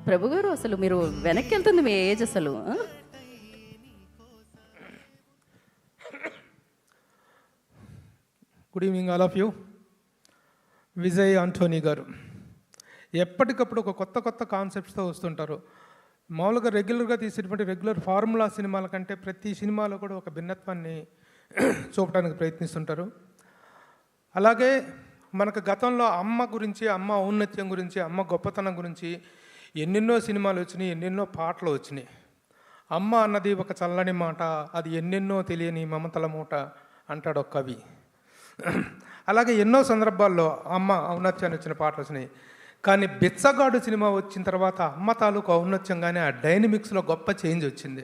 ప్రభు గారు అసలు మీరు వెనక్కి వెళ్తుంది మీ ఏజ్ అసలు. Good evening all of you. Vijay Antony garu ఎప్పటికప్పుడు ఒక కొత్త కొత్త కాన్సెప్ట్స్తో వస్తుంటారు. మామూలుగా రెగ్యులర్గా తీసేటువంటి రెగ్యులర్ ఫార్ములా సినిమాల కంటే ప్రతి సినిమాలో కూడా ఒక భిన్నత్వాన్ని చూపడానికి ప్రయత్నిస్తుంటారు. అలాగే మనకు గతంలో అమ్మ గురించి, అమ్మ ఔన్నత్యం గురించి, అమ్మ గొప్పతనం గురించి ఎన్నెన్నో సినిమాలు వచ్చినాయి, ఎన్నెన్నో పాటలు వచ్చినాయి. అమ్మ అన్నది ఒక చల్లని మాట, అది ఎన్నెన్నో తెలియని మమతల మూట అంటాడు ఒక కవి. అలాగే ఎన్నో సందర్భాల్లో అమ్మ ఔన్నత్యాన్ని వచ్చిన పాటలు వచ్చినాయి. కానీ బిచ్చగాడు సినిమా వచ్చిన తర్వాత అమ్మ తాలూకు ఔన్నత్యంగానే ఆ డైనమిక్స్లో గొప్ప చేంజ్ వచ్చింది.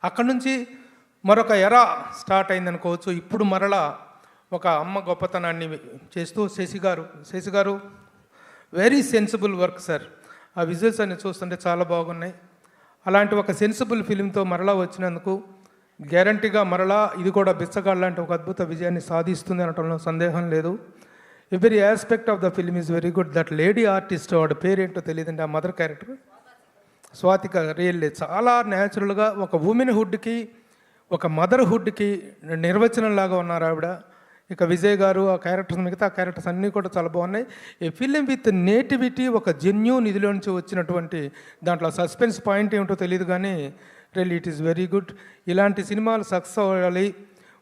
అక్కడి నుంచి మరొక ఎరా స్టార్ట్ అయిందనుకోవచ్చు. ఇప్పుడు మరలా ఒక అమ్మ గొప్పతనాన్ని చేస్తూ శశి గారు వెరీ సెన్సిబుల్ వర్క్ సార్. ఆ విజువల్స్ అన్ని చూస్తుంటే చాలా బాగున్నాయి. అలాంటి ఒక సెన్సిబుల్ ఫిలింతో మరలా వచ్చినందుకు గ్యారంటీగా మరలా ఇది కూడా బిచ్చగాడు లాంటి ఒక అద్భుత విజయాన్ని సాధిస్తుంది అనటంలో సందేహం లేదు. Every aspect of the film is very good. That lady artist, వాడు పేరేంటో తెలియదండి, ఆ మదర్ క్యారెక్టర్ స్వాతిక రియల్లీ చాలా న్యాచురల్గా ఒక ఉమెన్హుడ్కి, ఒక మదర్హుడ్కి నిర్వచనం లాగా ఉన్నారు ఆవిడ. ఇక విజయ్ గారు ఆ క్యారెక్టర్స్, మిగతా క్యారెక్టర్స్ అన్నీ కూడా చాలా బాగున్నాయి. ఈ ఫిలిం విత్ నేటివిటీ, ఒక జెన్యూన్ ఇదిలో నుంచి వచ్చినటువంటి దాంట్లో సస్పెన్స్ పాయింట్ ఏమిటో తెలియదు కానీ really it is very good. ఇలాంటి సినిమాలు సక్సెస్ అవ్వాలి.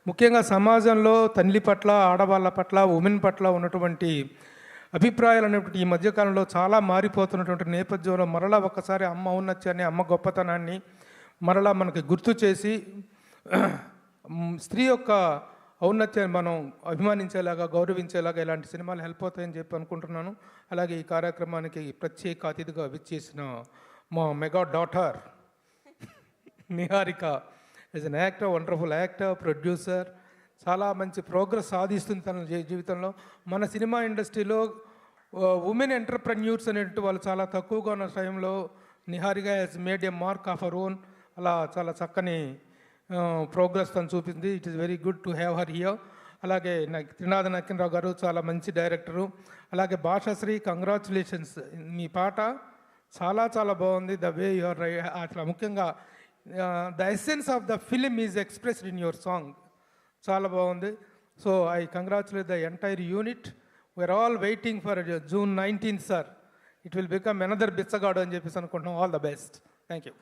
ముఖ్యంగా సమాజంలో తల్లి పట్ల, ఆడవాళ్ళ పట్ల, ఉమెన్ పట్ల ఉన్నటువంటి అభిప్రాయాలు అనేటువంటి ఈ మధ్యకాలంలో చాలా మారిపోతున్నటువంటి నేపథ్యంలో మరలా ఒకసారి అమ్మ ఔన్నత్యాన్ని, అమ్మ గొప్పతనాన్ని మరలా మనకి గుర్తు చేసి స్త్రీ యొక్క ఔన్నత్యాన్ని మనం అభిమానించేలాగా, గౌరవించేలాగా ఇలాంటి సినిమాలు హెల్ప్ అవుతాయని చెప్పి అనుకుంటున్నాను. అలాగే ఈ కార్యక్రమానికి ప్రత్యేక అతిథిగా విచ్చేసిన మా mega daughter Niharika is an actor, wonderful actor, producer, చాలా మంచి ప్రోగ్రెస్ సాధిస్తుంది తన జీవితంలో. మన సినిమా ఇండస్ట్రీలో ఉమెన్ ఎంటర్ప్రెన్యూర్స్ అనేటువంటి వాళ్ళు చాలా తక్కువగా ఉన్న టైంలో Niharika has made a mark of her own. అలా చాలా చక్కని ప్రోగ్రెస్ తను చూపింది. It is very good to have her here. అలాగే త్రినాథ నరసింహరావు గారు చాలా మంచి డైరెక్టరు. అలాగే భాషాశ్రీ, కంగ్రాచులేషన్స్, మీ పాట చాలా చాలా బాగుంది. ద వే యువర్ అట్లా ముఖ్యంగా the essence of the film is expressed in your song. చాలా బాగుంది. So I congratulate the entire unit. We're all waiting for June 19th sir. It will become another Bichagadu అని చెప్పేసి అనుకుంటున్నాం. All the best. Thank you.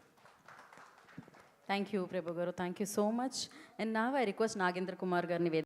Thank you Prabhu గారు, thank you so much. And నా I request Nagendra Kumar గారిని